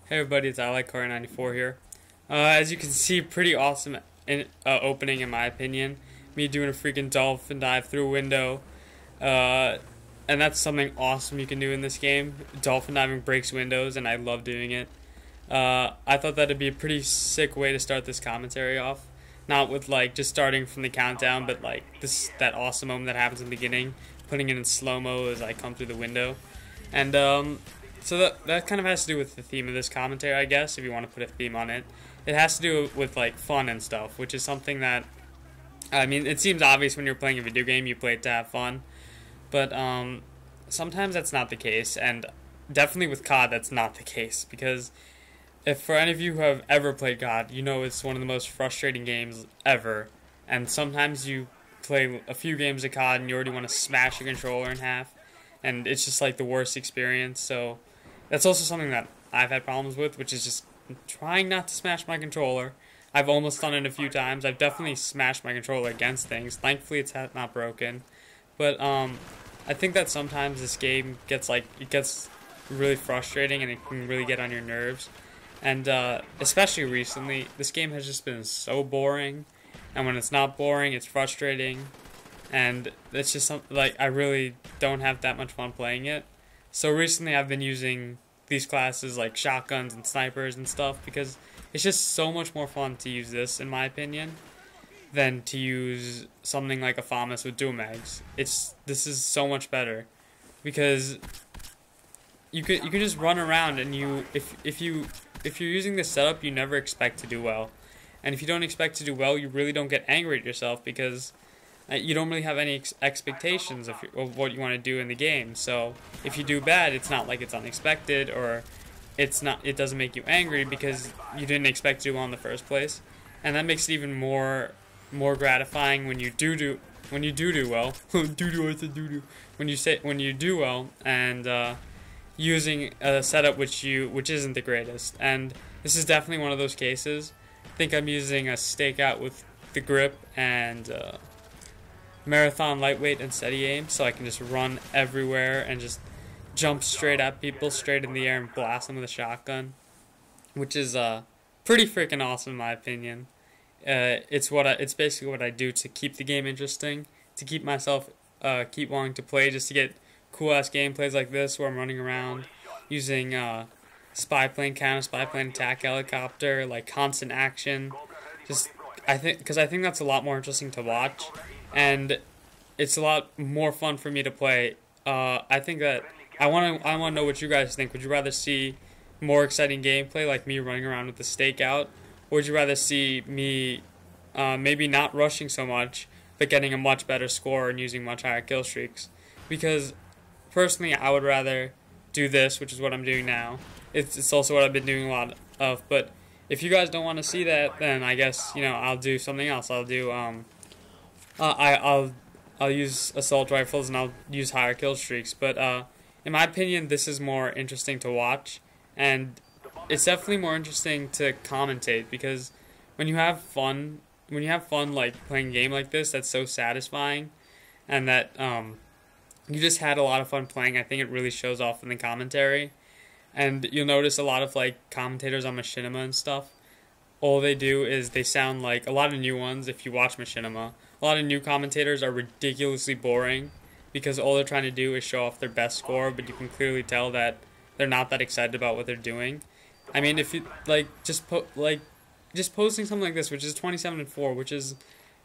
Hey everybody, it's iLikeCurry94 here. As you can see, pretty awesome opening in my opinion. Me doing a freaking dolphin dive through a window. And that's something awesome you can do in this game. Dolphin diving breaks windows and I love doing it. I thought that'd be a pretty sick way to start this commentary off. Not with like just starting from the countdown, but like that awesome moment that happens in the beginning, putting it in slow-mo as I come through the window. And so that kind of has to do with the theme of this commentary, I guess, if you want to put a theme on it. It has to do with like fun and stuff, which is something that, I mean, it seems obvious when you're playing a video game, you play it to have fun. But sometimes that's not the case, and definitely with COD that's not the case, because if for any of you who have ever played COD, you know it's one of the most frustrating games ever, and sometimes you play a few games of COD and you already want to smash your controller in half, and it's just like the worst experience. So that's also something that I've had problems with, which is just trying not to smash my controller. I've almost done it a few times. I've definitely smashed my controller against things. Thankfully, it's not broken. But I think that sometimes this game gets really frustrating and it can really get on your nerves. And especially recently, this game has just been so boring. And when it's not boring, it's frustrating. And it's just something like I really don't have that much fun playing it. So recently I've been using these classes like shotguns and snipers and stuff because it's just so much more fun to use this, in my opinion, than to use something like a FAMAS with dual mags. This is so much better because you can just run around and if you're using this setup, you never expect to do well. And if you don't expect to do well, you really don't get angry at yourself because you don't really have any expectations of what you want to do in the game. So if you do bad, it's not like it's unexpected, or it doesn't make you angry because you didn't expect to do well in the first place. And that makes it even more gratifying when you do well. When you do well and using a setup which isn't the greatest. And this is definitely one of those cases. I think I'm using a Stakeout with the grip and marathon lightweight and steady aim, so I can just run everywhere and just jump straight at people, straight in the air, and blast them with a shotgun, which is pretty freaking awesome in my opinion. It's basically what I do to keep the game interesting, to keep myself keep wanting to play, just to get cool ass gameplays like this where I'm running around using spy plane, counter spy plane, attack helicopter, like constant action. Because I think that's a lot more interesting to watch, and it's a lot more fun for me to play. I think that I want to know what you guys think. Would you rather see more exciting gameplay like me running around with the Stakeout, or would you rather see me maybe not rushing so much but getting a much better score and using much higher kill streaks? Because personally, I would rather do this, which is what I'm doing now. It's also what I've been doing a lot of, but if you guys don't want to see that, then I guess, I'll do something else. I'll do I'll use assault rifles and I'll use higher kill streaks. But in my opinion, this is more interesting to watch, and it's definitely more interesting to commentate, because when you have fun like playing a game like this, that's so satisfying, and that you just had a lot of fun playing. I think it really shows off in the commentary. And you'll notice a lot of like commentators on Machinima and stuff, all they do is they sound like a lot of new ones. If you watch Machinima, a lot of new commentators are ridiculously boring because all they're trying to do is show off their best score, but you can clearly tell that they're not that excited about what they're doing. I mean, if you just posting something like this, which is 27-4, which is,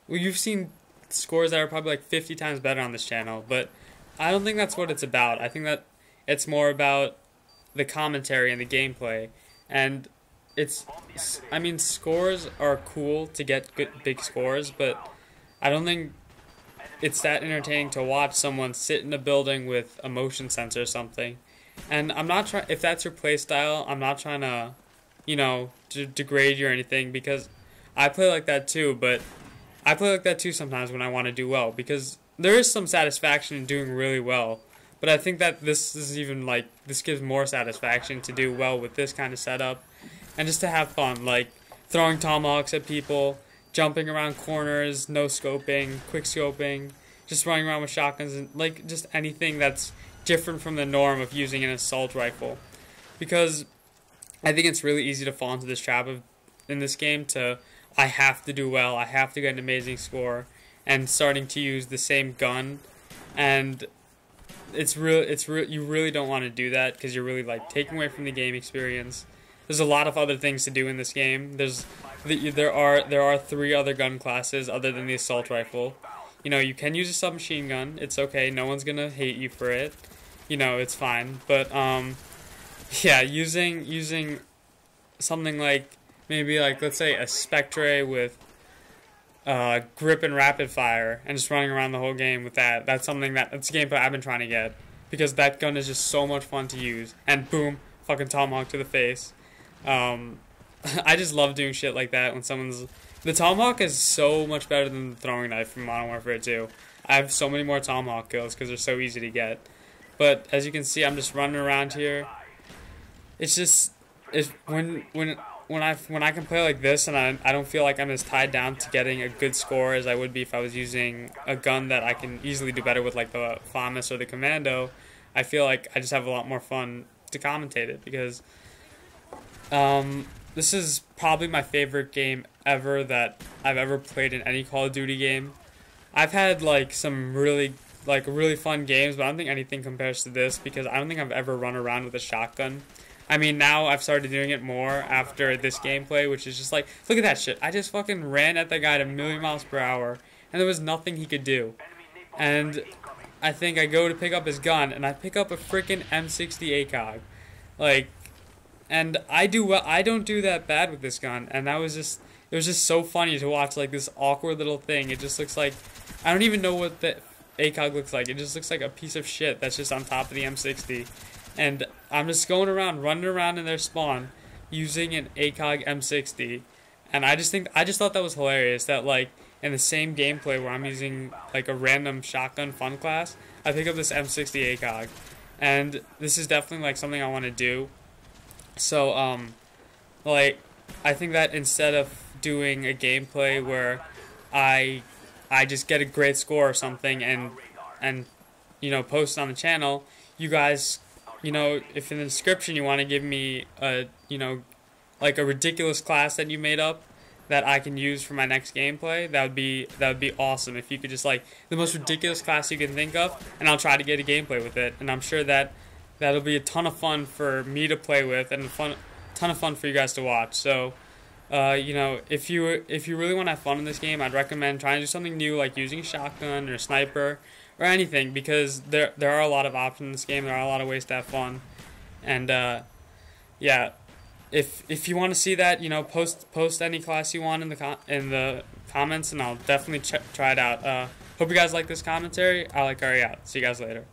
well, you've seen scores that are probably like 50 times better on this channel, but I don't think that's what it's about. I think that it's more about the commentary and the gameplay, and scores are cool to get good big scores, but I don't think it's that entertaining to watch someone sit in a building with a motion sensor or something. And I'm not trying, if that's your play style, I'm not trying to degrade you or anything, because I play like that too, but I play like that too sometimes when I want to do well, because there is some satisfaction in doing really well. But I think that this gives more satisfaction to do well with this kind of setup, and just to have fun, like throwing tomahawks at people, jumping around corners, no scoping, quick scoping, just running around with shotguns, and like just anything that's different from the norm of using an assault rifle. Because I think it's really easy to fall into this trap of in this game to I have to do well, I have to get an amazing score, and starting to use the same gun, and you really don't want to do that because you're really like taking away from the game experience. There's a lot of other things to do in this game. There are 3 other gun classes other than the assault rifle. You know, you can use a submachine gun. It's okay. No one's gonna hate you for it. You know, it's fine. But yeah, using something like maybe like let's say a Spectre with grip and rapid fire and just running around the whole game with that. That's a gameplay I've been trying to get because that gun is just so much fun to use. And boom, fucking tomahawk to the face. I just love doing shit like that when the tomahawk is so much better than the throwing knife from Modern Warfare 2. I have so many more tomahawk kills because they're so easy to get. But as you can see, I'm just running around here. It's just when I can play like this and I don't feel like I'm as tied down to getting a good score as I would be if I was using a gun that I can easily do better with, like the FAMAS or the Commando. I feel like I just have a lot more fun to commentate it because this is probably my favorite game ever that I've ever played in any Call of Duty game. I've had like some really fun games, but I don't think anything compares to this because I don't think I've ever run around with a shotgun. I mean, now I've started doing it more after this gameplay, which is just like, look at that shit. I just fucking ran at that guy at 1,000,000 miles per hour, and there was nothing he could do. And I think I go to pick up his gun, and I pick up a freaking M60 ACOG. Like, and I don't do that bad with this gun, and it was just so funny to watch, like, this awkward little thing. It just looks like, I don't even know what the ACOG looks like. It just looks like a piece of shit that's just on top of the M60. And I'm just going around, running around in their spawn, using an ACOG M60. And I just thought that was hilarious, that, like, in the same gameplay where I'm using, like, a random shotgun fun class, I pick up this M60 ACOG. And this is definitely, like, something I want to do. So, like, I think that instead of doing a gameplay where I just get a great score or something and you know, post it on the channel, you guys, you know, if in the description you want to give me a, you know, like a ridiculous class that you made up that I can use for my next gameplay, that would be awesome. If you could just, like, the most ridiculous class you can think of, and I'll try to get a gameplay with it. And I'm sure that that'll be a ton of fun for me to play with and a ton of fun for you guys to watch. So, you know, if you really want to have fun in this game, I'd recommend trying to do something new, like using a shotgun or a sniper or anything, because there are a lot of options in this game. There are a lot of ways to have fun, and yeah, if you want to see that, you know, post any class you want in the comments, and I'll definitely try it out. Hope you guys like this commentary. iLikeCurry out. See you guys later.